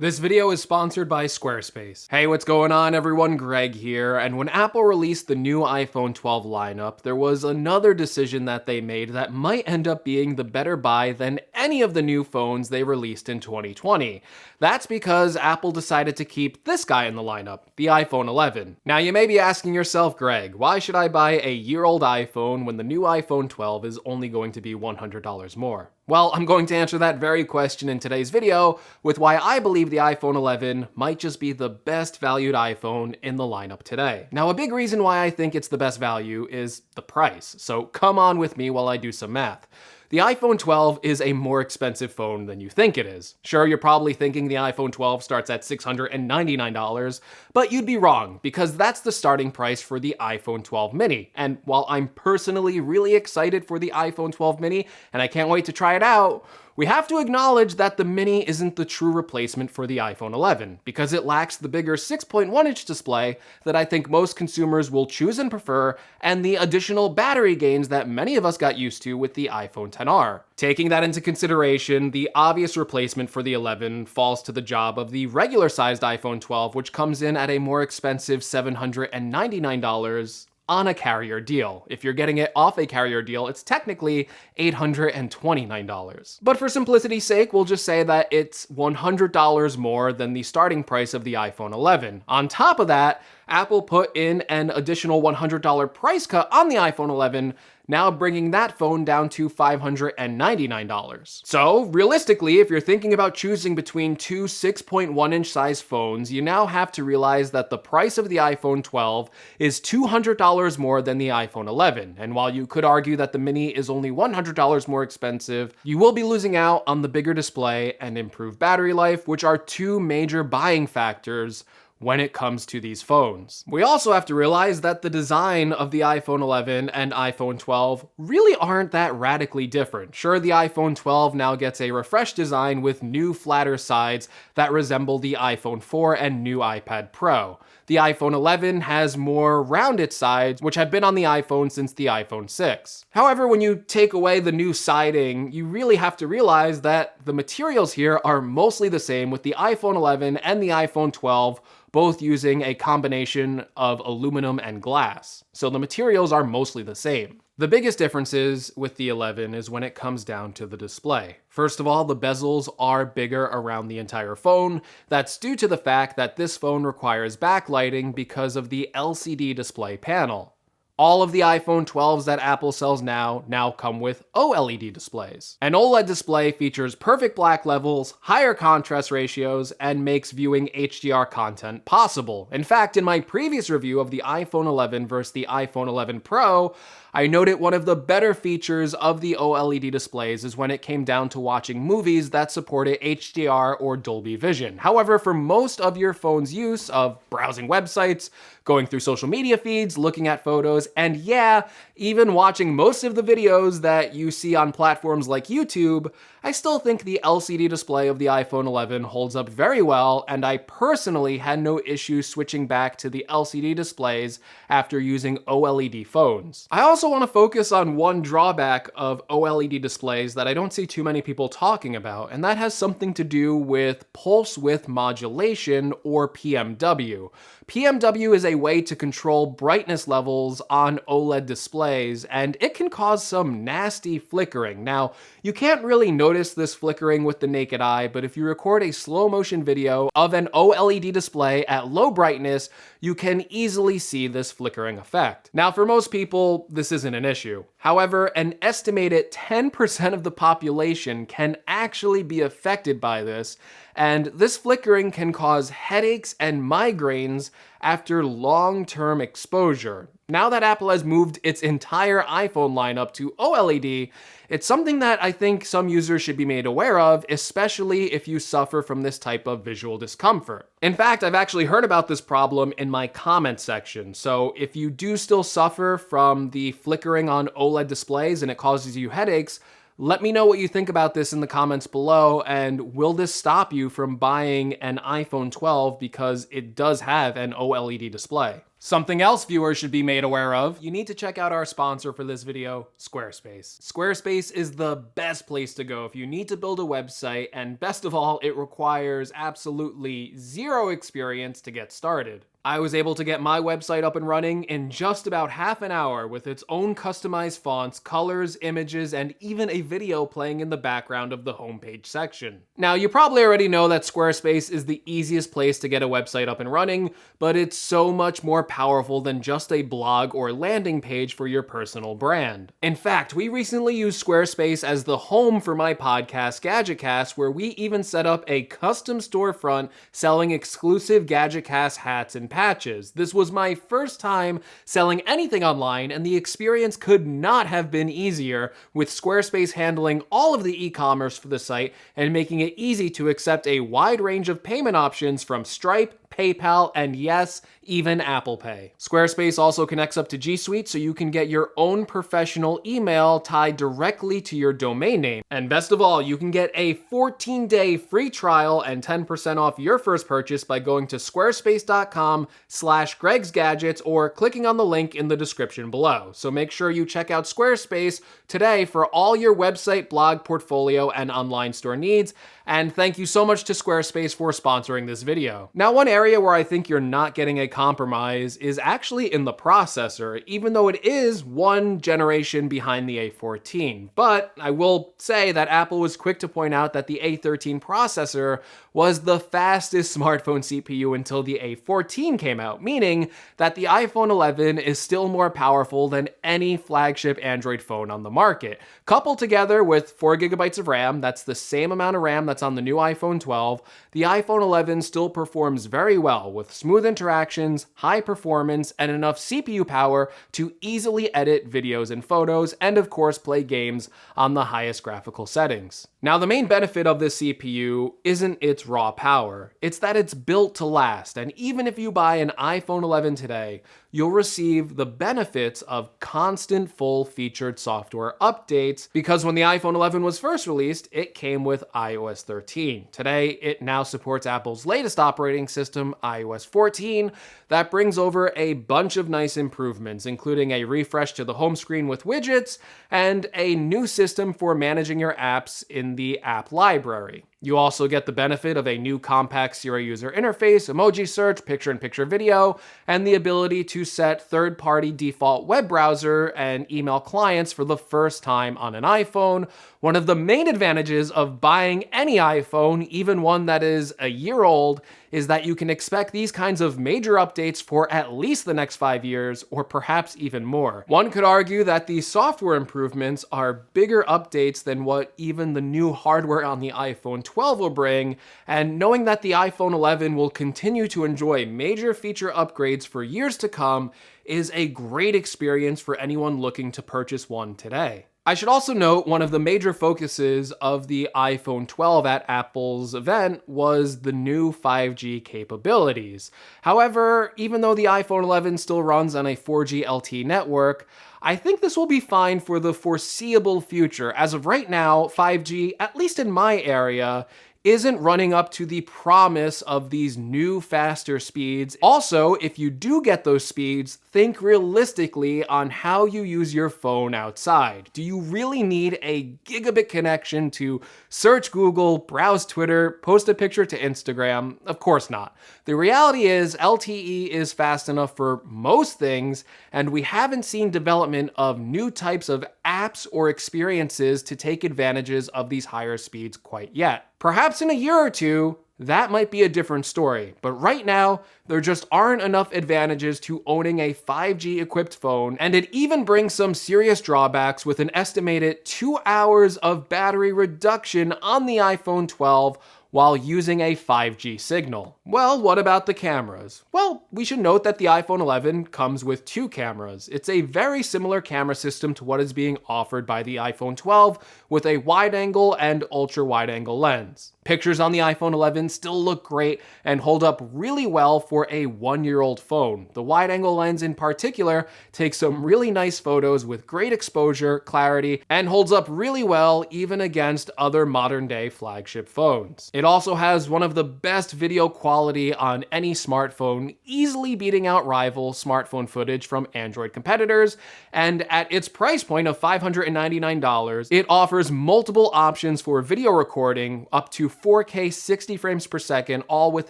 This video is sponsored by Squarespace. Hey, what's going on everyone? Greg here, and when Apple released the new iPhone 12 lineup, there was another decision that they made that might end up being the better buy than any of the new phones they released in 2020. That's because Apple decided to keep this guy in the lineup, the iPhone 11. Now you may be asking yourself, Greg, why should I buy a year-old iPhone when the new iPhone 12 is only going to be $100 more? Well, I'm going to answer that very question in today's video with why I believe the iPhone 11 might just be the best valued iPhone in the lineup today. Now, a big reason why I think it's the best value is the price, so come on with me while I do some math. The iPhone 12 is a more expensive phone than you think it is. Sure, you're probably thinking the iPhone 12 starts at $699, but you'd be wrong, because that's the starting price for the iPhone 12 mini. And while I'm personally really excited for the iPhone 12 mini, and I can't wait to try it out, we have to acknowledge that the mini isn't the true replacement for the iPhone 11, because it lacks the bigger 6.1-inch display that I think most consumers will choose and prefer, and the additional battery gains that many of us got used to with the iPhone XR. Taking that into consideration, the obvious replacement for the 11 falls to the job of the regular-sized iPhone 12, which comes in at a more expensive $799 on a carrier deal. If you're getting it off a carrier deal, it's technically $829. But for simplicity's sake, we'll just say that it's $100 more than the starting price of the iPhone 11. On top of that, Apple put in an additional $100 price cut on the iPhone 11, now bringing that phone down to $599. So realistically, if you're thinking about choosing between two 6.1-inch size phones, you now have to realize that the price of the iPhone 12 is $200 more than the iPhone 11. And while you could argue that the mini is only $100 more expensive, you will be losing out on the bigger display and improved battery life, which are two major buying factors when it comes to these phones. We also have to realize that the design of the iPhone 11 and iPhone 12 really aren't that radically different. Sure, the iPhone 12 now gets a refreshed design with new flatter sides that resemble the iPhone 4 and new iPad Pro. The iPhone 11 has more rounded sides, which have been on the iPhone since the iPhone 6. However, when you take away the new siding, you really have to realize that the materials here are mostly the same, with the iPhone 11 and the iPhone 12 both using a combination of aluminum and glass. So the materials are mostly the same. The biggest differences with the 11 is when it comes down to the display. First of all, the bezels are bigger around the entire phone. That's due to the fact that this phone requires backlighting because of the LCD display panel. All of the iPhone 12s that Apple sells now come with OLED displays. An OLED display features perfect black levels, higher contrast ratios, and makes viewing HDR content possible. In fact, in my previous review of the iPhone 11 versus the iPhone 11 Pro, I noted one of the better features of the OLED displays is when it came down to watching movies that supported HDR or Dolby Vision. However, for most of your phone's use of browsing websites, going through social media feeds, looking at photos, and yeah, even watching most of the videos that you see on platforms like YouTube, I still think the LCD display of the iPhone 11 holds up very well, and I personally had no issue switching back to the LCD displays after using OLED phones. I also want to focus on one drawback of OLED displays that I don't see too many people talking about, and that has something to do with pulse width modulation, or PMW. PMW is a way to control brightness levels on OLED displays, and it can cause some nasty flickering. Now, you can't really notice this flickering with the naked eye, but if you record a slow motion video of an OLED display at low brightness, you can easily see this flickering effect. Now, for most people, this isn't an issue. However, an estimated 10% of the population can actually be affected by this, and this flickering can cause headaches and migraines after long-term exposure. Now that Apple has moved its entire iPhone lineup to OLED, it's something that I think some users should be made aware of, especially if you suffer from this type of visual discomfort. In fact, I've actually heard about this problem in my comment section, so if you do still suffer from the flickering on OLED displays and it causes you headaches, let me know what you think about this in the comments below, and will this stop you from buying an iPhone 12 because it does have an OLED display? Something else viewers should be made aware of, you need to check out our sponsor for this video, Squarespace. Squarespace is the best place to go if you need to build a website, and best of all, it requires absolutely zero experience to get started. I was able to get my website up and running in just about half an hour with its own customized fonts, colors, images, and even a video playing in the background of the homepage section. Now, you probably already know that Squarespace is the easiest place to get a website up and running, but it's so much more powerful than just a blog or landing page for your personal brand. In fact, we recently used Squarespace as the home for my podcast, GadgetCast, where we even set up a custom storefront selling exclusive GadgetCast hats and patches. This was my first time selling anything online, and the experience could not have been easier, with Squarespace handling all of the e-commerce for the site and making it easy to accept a wide range of payment options from Stripe, PayPal, and yes, even Apple Pay. Squarespace also connects up to G Suite so you can get your own professional email tied directly to your domain name. And best of all, you can get a 14-day free trial and 10% off your first purchase by going to squarespace.com/GregsGadgets or clicking on the link in the description below. So make sure you check out Squarespace today for all your website, blog, portfolio, and online store needs. And thank you so much to Squarespace for sponsoring this video. Now, one area where I think you're not getting a compromise is actually in the processor, even though it is one generation behind the A14. But I will say that Apple was quick to point out that the A13 processor was the fastest smartphone CPU until the A14 came out, meaning that the iPhone 11 is still more powerful than any flagship Android phone on the market. Coupled together with 4 GB of RAM, that's the same amount of RAM that's on the new iPhone 12, the iPhone 11 still performs very well with smooth interactions, high performance, and enough CPU power to easily edit videos and photos, and of course play games on the highest graphical settings. Now, the main benefit of this CPU isn't its raw power, it's that it's built to last, and even if you buy an iPhone 11 today, you'll receive the benefits of constant full-featured software updates, because when the iPhone 11 was first released, it came with iOS 13. Today, it now supports Apple's latest operating system, iOS 14, that brings over a bunch of nice improvements, including a refresh to the home screen with widgets, and a new system for managing your apps in the app library. You also get the benefit of a new compact Siri user interface, emoji search, picture-in-picture video, and the ability to set third-party default web browser and email clients for the first time on an iPhone. One of the main advantages of buying any iPhone, even one that is a year old, is that you can expect these kinds of major updates for at least the next 5 years, or perhaps even more. One could argue that the software improvements are bigger updates than what even the new hardware on the iPhone 12 will bring, and knowing that the iPhone 11 will continue to enjoy major feature upgrades for years to come is a great experience for anyone looking to purchase one today. I should also note one of the major focuses of the iPhone 12 at Apple's event was the new 5G capabilities. However, even though the iPhone 11 still runs on a 4G LTE network, I think this will be fine for the foreseeable future. As of right now, 5G, at least in my area, isn't running up to the promise of these new faster speeds. Also, if you do get those speeds, think realistically on how you use your phone outside. Do you really need a gigabit connection to search Google, browse Twitter, post a picture to Instagram? Of course not. The reality is LTE is fast enough for most things, and we haven't seen development of new types of apps or experiences to take advantages of these higher speeds quite yet. Perhaps in a year or two, that might be a different story, but right now, there just aren't enough advantages to owning a 5G equipped phone, and it even brings some serious drawbacks with an estimated 2 hours of battery reduction on the iPhone 12 while using a 5G signal. Well, what about the cameras? Well, we should note that the iPhone 11 comes with 2 cameras. It's a very similar camera system to what is being offered by the iPhone 12 with a wide-angle and ultra-wide-angle lens. Pictures on the iPhone 11 still look great and hold up really well for a 1-year-old phone. The wide-angle lens in particular takes some really nice photos with great exposure, clarity, and holds up really well even against other modern-day flagship phones. It also has one of the best video quality on any smartphone, easily beating out rival smartphone footage from Android competitors, and at its price point of $599, it offers multiple options for video recording up to 4K 60 frames per second, all with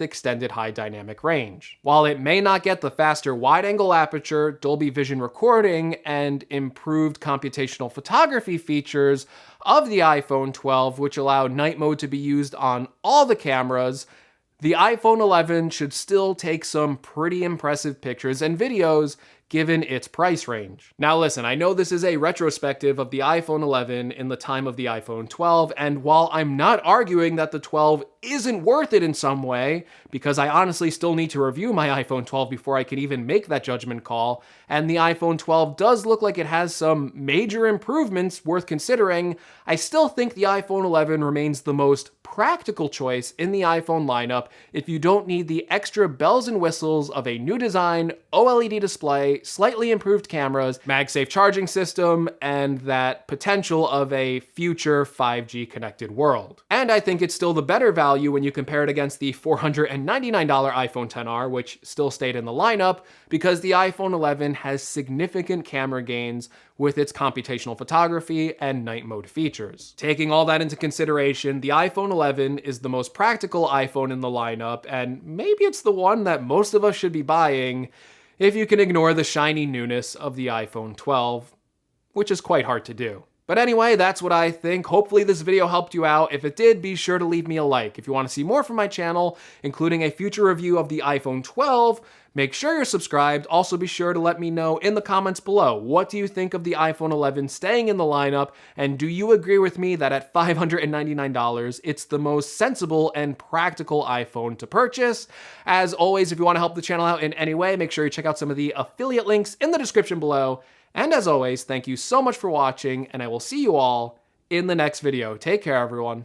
extended high dynamic range. While it may not get the faster wide-angle aperture, Dolby Vision recording, and improved computational photography features of the iPhone 12, which allow night mode to be used on all the cameras, the iPhone 11 should still take some pretty impressive pictures and videos given its price range. Now listen, I know this is a retrospective of the iPhone 11 in the time of the iPhone 12, and while I'm not arguing that the 12 isn't worth it in some way, because I honestly still need to review my iPhone 12 before I can even make that judgment call, and the iPhone 12 does look like it has some major improvements worth considering, I still think the iPhone 11 remains the most practical choice in the iPhone lineup if you don't need the extra bells and whistles of a new design, OLED display, slightly improved cameras, MagSafe charging system, and that potential of a future 5G connected world. And I think it's still the better value when you compare it against the $499 iPhone XR, which still stayed in the lineup, because the iPhone 11 has significant camera gains with its computational photography and night mode features. Taking all that into consideration, the iPhone 11 is the most practical iPhone in the lineup, and maybe it's the one that most of us should be buying if you can ignore the shiny newness of the iPhone 12, which is quite hard to do. But anyway, that's what I think. Hopefully this video helped you out. If it did, be sure to leave me a like. If you want to see more from my channel, including a future review of the iPhone 12, make sure you're subscribed. Also be sure to let me know in the comments below, what do you think of the iPhone 11 staying in the lineup, and do you agree with me that at $599, it's the most sensible and practical iPhone to purchase? As always, if you want to help the channel out in any way, make sure you check out some of the affiliate links in the description below. And as always, thank you so much for watching, and I will see you all in the next video. Take care, everyone.